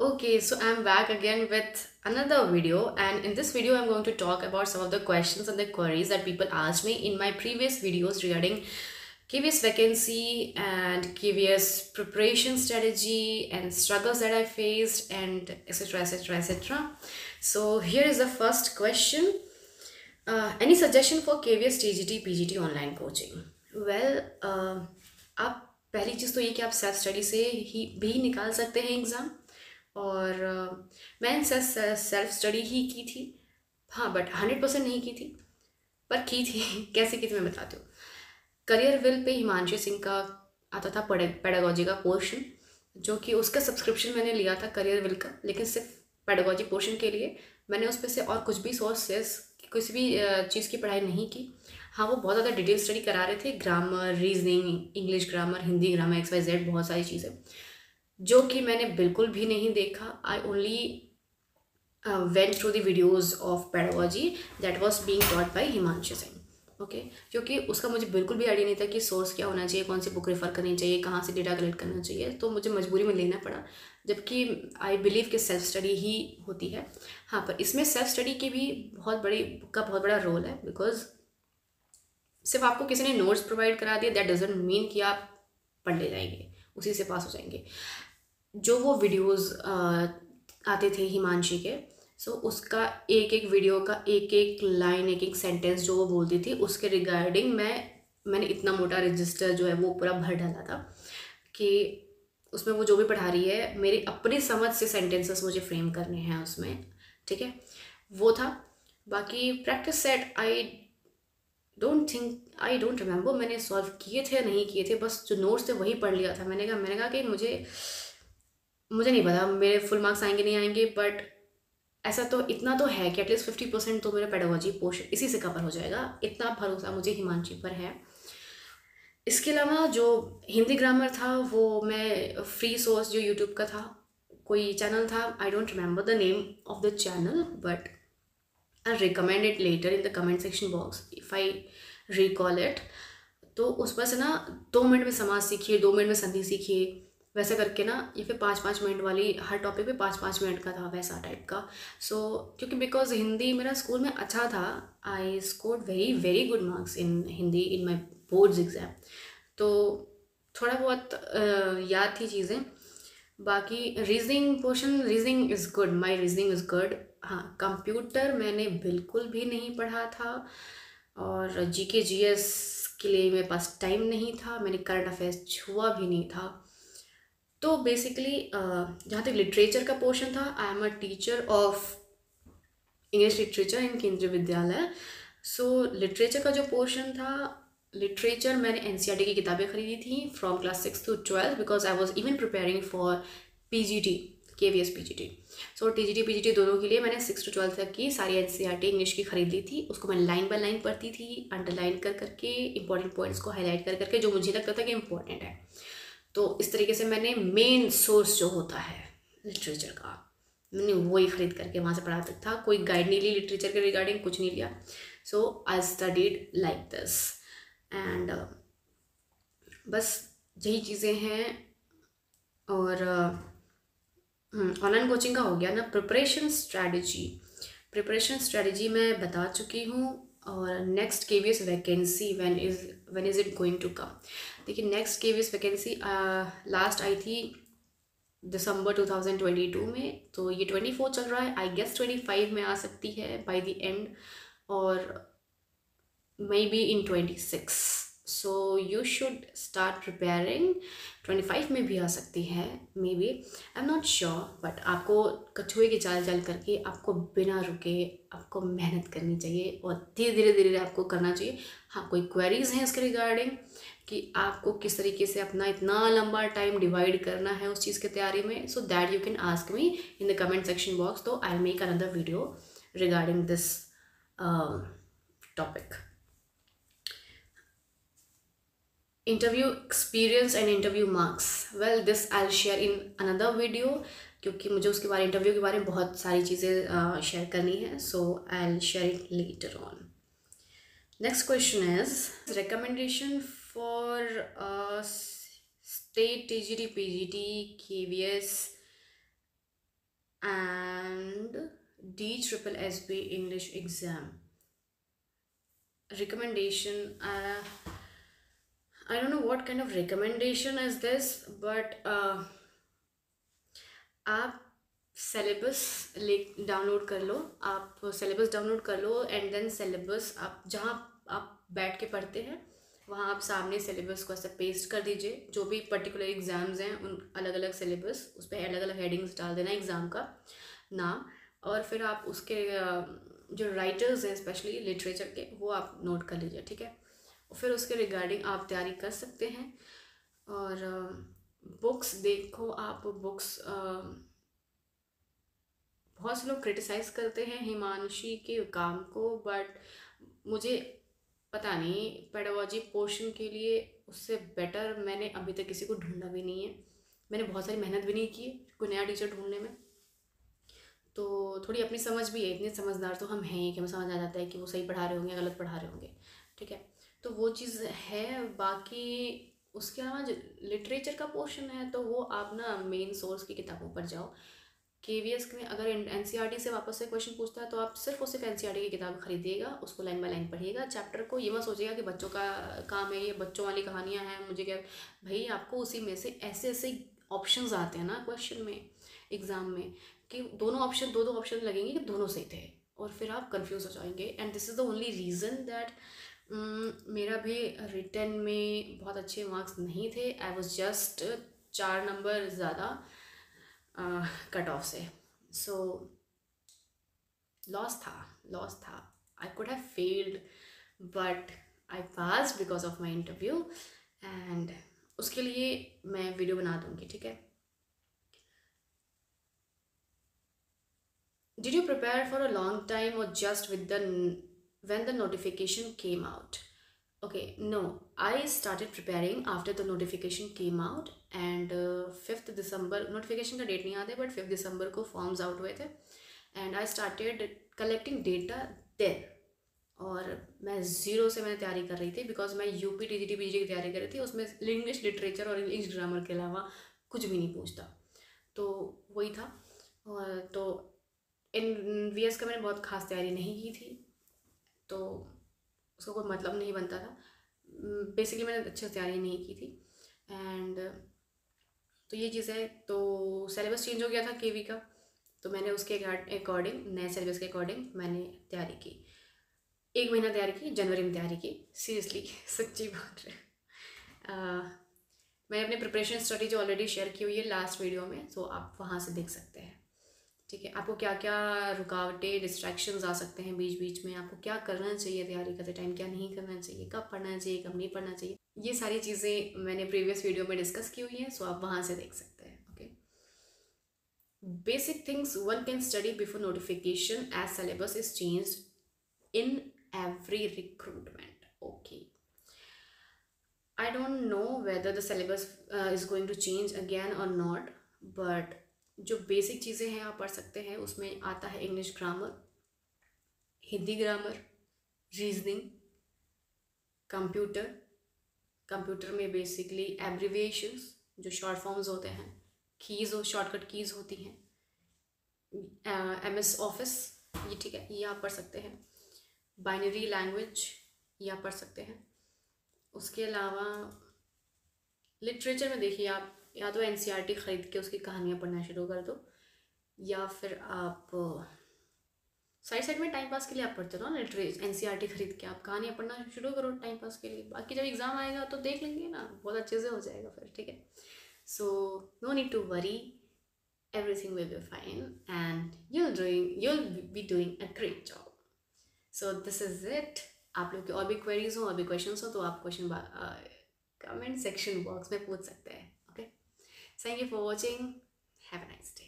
Okay, so I'm back again with another video, and in this video, I'm going to talk about some of the questions and the queries that people asked me in my previous videos regarding KVS vacancy and KVS preparation strategy and struggles that I faced, and etc. etc. etc. So, here is the first question. Any suggestion for KVS TGT PGT online coaching? Well, आप पहली चीज़ तो ये कि आप self study से ही भी निकाल सकते हैं एग्ज़ाम। और मैंने सेल्फ स्टडी ही की थी। हाँ, बट 100% नहीं की थी, पर की थी। कैसे की थी मैं बताती हूँ। Career will pay Himanshu Singh का आता था पेडागोजी का पोर्शन, जो कि उसका सब्सक्रिप्शन मैंने लिया था करियर विल का, लेकिन सिर्फ पेडागोजी पोर्शन के लिए। मैंने उस पर से और कुछ भी सोर्सेस किसी भी चीज़ की पढ़ाई नहीं की। हाँ, वो बहुत ज़्यादा डिटेल स्टडी करा रहे थे, grammar, reasoning, English grammar, Hindi grammar, XYZ, बहुत सारी चीज़ें जो कि मैंने बिल्कुल भी नहीं देखा। I only went through the videos of pedagogy that was being taught by Himanshu Singh. Okay, क्योंकि उसका मुझे बिल्कुल भी आइडिया नहीं था कि सोर्स क्या होना चाहिए, कौन सी बुक रेफर करनी चाहिए, कहाँ से डेटा कलेक्ट करना चाहिए, तो मुझे मजबूरी में लेना पड़ा। जबकि आई बिलीव कि सेल्फ स्टडी ही होती है। हाँ, पर इसमें सेल्फ स्टडी की भी बहुत बड़ा रोल है, बिकॉज सिर्फ आपको किसी ने नोट्स प्रोवाइड करा दिया दैट डजंट मीन कि आप पढ़ ले जाएंगे, उसी से पास हो जाएंगे। जो वो वीडियोस आते थे हिमांशी के, सो उसका एक एक वीडियो का एक एक लाइन, एक एक सेंटेंस जो वो बोलती थी, उसके रिगार्डिंग मैंने इतना मोटा रजिस्टर जो है वो पूरा भर डाला था कि उसमें वो जो भी पढ़ा रही है मेरी अपनी समझ से सेंटेंसेस मुझे फ्रेम करने हैं उसमें। ठीक है, वो था। बाकी practice set I don't remember मैंने सॉल्व किए थे या नहीं किए थे, बस जो नोट्स थे वही पढ़ लिया था। मैंने कहा कि मुझे नहीं पता मेरे फुल मार्क्स आएंगे नहीं आएंगे, बट ऐसा तो इतना तो है कि एटलीस्ट 50% तो मेरा पेडागोजी पोर्शन इसी से कवर हो जाएगा, इतना भरोसा मुझे हिमांशी पर है। इसके अलावा जो हिंदी ग्रामर था वो मैं फ्री सोर्स जो यूट्यूब का था, कोई चैनल था, I don't remember the name of the channel, but I recommend it later in the comment section box if I recall it. तो उस पर से ना 2 मिनट में समाज सीखिए, 2 मिनट में संधि सीखिए, वैसे करके ना, ये फिर 5-5 मिनट वाली, हर टॉपिक पे 5-5 मिनट का था, वैसा टाइप का। सो क्योंकि बिकॉज हिंदी मेरा स्कूल में अच्छा था, I scored very very good marks in Hindi in my boards exam, तो थोड़ा बहुत याद थी चीज़ें। बाकी reasoning portion, reasoning is good, my reasoning is good. हाँ, कंप्यूटर मैंने बिल्कुल भी नहीं पढ़ा था, और GK GS के लिए मेरे पास टाइम नहीं था, मैंने करंट अफेयर्स छुआ भी नहीं था। तो बेसिकली जहाँ तक लिटरेचर का पोर्शन था, I am a teacher of English literature in केंद्रीय विद्यालय। सो लिटरेचर का जो पोर्शन था, लिटरेचर मैंने NCERT की किताबें खरीदी थी from class 6 to 12, because I was even preparing for PGT, KVS PGT। So TGT PGT दोनों के लिए मैंने 6 to 12 तक की सारी NCERT इंग्लिश की खरीद ली थी। उसको मैं लाइन बाय लाइन पढ़ती थी, अंडरलाइन कर करके, इंपॉर्टेंट पॉइंट्स को हाईलाइट कर करके, जो मुझे लगता था कि इंपॉर्टेंट है। तो इस तरीके से मैंने मेन सोर्स जो होता है लिटरेचर का, मैंने वही खरीद करके वहाँ से पढ़ा तक था, कोई गाइड नहीं ली लिटरेचर के रिगार्डिंग, कुछ नहीं लिया। So I studied like this, and बस यही चीज़ें हैं। और ऑनलाइन कोचिंग का हो गया ना। प्रिपरेशन स्ट्रेटजी मैं बता चुकी हूँ। और next KVS vacancy when is it going to come. देखिए, नेक्स्ट KVS वैकेंसी लास्ट आई थी दिसंबर 2022 में, तो ये 24 चल रहा है, आई गेस 25 में आ सकती है बाय द एंड, और may be in 26। So you should start preparing. 25 में भी आ सकती है may be, I am not sure, but आपको कछुए की चाल चल करके आपको बिना रुके आपको मेहनत करनी चाहिए, और धीरे धीरे आपको करना चाहिए। हाँ, कोई क्वेरीज हैं इसके रिगार्डिंग कि आपको किस तरीके से अपना इतना लंबा टाइम डिवाइड करना है उस चीज़ की तैयारी में, so that you can ask me in the comment section box, तो I make another video regarding this topic. Interview experience and interview marks, well this I will share in another video, क्योंकि मुझे उसके बारे interview के बारे में बहुत सारी चीज़ें शेयर करनी है, so I will share it later on. Next question is recommendation for state TGT PGT KVS DSSB English exam. Recommendation. I don't know what kind of recommendation is this, but आप syllabus ले download कर लो, आप syllabus download कर लो and then syllabus आप जहाँ आप बैठ के पढ़ते हैं वहाँ आप सामने सिलेबस को ऐसे पेस्ट कर दीजिए। जो भी पर्टिकुलर एग्ज़ाम्स हैं उन अलग अलग सिलेबस, उस पर अलग अलग हेडिंग्स डाल देना एग्ज़ाम का नाम, और फिर आप उसके जो राइटर्स हैं स्पेशली लिटरेचर के वो आप नोट कर लीजिए, ठीक है। फिर उसके रिगार्डिंग आप तैयारी कर सकते हैं। और बुक्स देखो आप, बुक्स बहुत से लोग क्रिटिसाइज़ करते हैं हिमांशी के काम को, बट मुझे पता नहीं, पेडागोजी पोर्शन के लिए उससे बेटर मैंने अभी तक किसी को ढूंढा भी नहीं है। मैंने बहुत सारी मेहनत भी नहीं की कोई नया टीचर ढूंढने में, तो थोड़ी अपनी समझ भी है, इतने समझदार तो हम हैं कि हमें समझ आ जाता है कि वो सही पढ़ा रहे होंगे गलत पढ़ा रहे होंगे, ठीक है। तो वो चीज़ है। बाकी उसके अलावा जो लिटरेचर का पोर्शन है तो वो आप ना मेन सोर्स की किताबों पर जाओ। KVS में अगर NCERT से वापस से क्वेश्चन पूछता है तो आप सिर्फ और सिर्फ NCERT की किताब खरीदिएगा, उसको लाइन बाय लाइन पढ़िएगा चैप्टर को। ये मत सोचिएगा कि बच्चों का काम है, ये बच्चों वाली कहानियाँ हैं, मुझे क्या भाई। आपको उसी में से ऐसे ऐसे ऑप्शंस आते हैं ना क्वेश्चन में, एग्ज़ाम में, कि दोनों ऑप्शन, दो ऑप्शन लगेंगे कि दोनों सही थे, और फिर आप कंफ्यूज हो जाएंगे। And this is the only reason that मेरा भी रिटन में बहुत अच्छे मार्क्स नहीं थे। आई वॉज जस्ट 4 नंबर ज़्यादा कट ऑफ से, सो लॉस था। I could have failed but I pass because of my interview, and उसके लिए मैं वीडियो बना दूँगी, ठीक है। Did you prepare for a long time or just with when the notification came out? Okay, no, I started preparing after the notification came out, and 5th December, notification का date नहीं याद है but 5th December को forms out हुए थे, and I started collecting data there. और मैं zero से मैंने तैयारी कर रही थी, बिकॉज मैं UP TGT PG की तैयारी कर रही थी। उसमें इंग्लिश लिटरेचर और इंग्लिश ग्रामर के अलावा कुछ भी नहीं पूछता, तो वही था। और तो इन VS का मैंने बहुत ख़ास तैयारी नहीं की थी, तो उसका कोई मतलब नहीं बनता था। बेसिकली मैंने अच्छे से तैयारी नहीं की थी, एंड तो ये चीज़ है। तो सिलेबस चेंज हो गया था KV का, तो मैंने उसके अकॉर्डिंग, नए सिलेबस के अकॉर्डिंग मैंने तैयारी की। 1 महीना तैयारी की, जनवरी में तैयारी की, सीरियसली सच्ची बात है। मैंने अपने प्रिपरेशन स्ट्रेटेजी ऑलरेडी शेयर की हुई है लास्ट वीडियो में, तो आप वहाँ से देख सकते हैं, ठीक है। आपको क्या क्या रुकावटें, डिस्ट्रैक्शंस आ सकते हैं बीच बीच में, आपको क्या करना चाहिए तैयारी करते टाइम, क्या नहीं करना चाहिए, कब पढ़ना चाहिए, कब नहीं पढ़ना चाहिए, ये सारी चीज़ें मैंने प्रीवियस वीडियो में डिस्कस की हुई हैं, सो आप वहाँ से देख सकते हैं, okay. Basic things one can study before notification as syllabus is changed in every recruitment, okay. I don't know whether the syllabus is going to change again or not, but जो बेसिक चीज़ें हैं आप पढ़ सकते हैं। उसमें आता है English grammar, Hindi grammar, reasoning, computer में बेसिकली एब्रीविएशंस, जो शॉर्ट फॉर्म्स होते हैं, कीज़ और शॉर्टकट कीज़ होती हैं, MS ऑफिस, ये ठीक है, ये आप पढ़ सकते हैं। बाइनरी लैंग्वेज, ये आप पढ़ सकते हैं। उसके अलावा लिटरेचर में देखिए, आप या तो NCERT ख़रीद के उसकी कहानियाँ पढ़ना शुरू कर दो, या फिर आप साइड में टाइम पास के लिए आप पढ़ते हो ना लिटरेचर, NCERT ख़रीद के आप कहानियाँ पढ़ना शुरू करो टाइम पास के लिए। बाकी जब एग्ज़ाम आएगा तो देख लेंगे ना, बहुत अच्छे से हो जाएगा फिर, ठीक है। So no need to worry, everything will be fine and you'll be doing a great job. So this is it. आप लोग के और भी क्वेरीज हो, और भी क्वेश्चंस हो, तो आप क्वेश्चन कमेंट सेक्शन बॉक्स में पूछ सकते हैं, okay. Thank you for watching, have a nice day.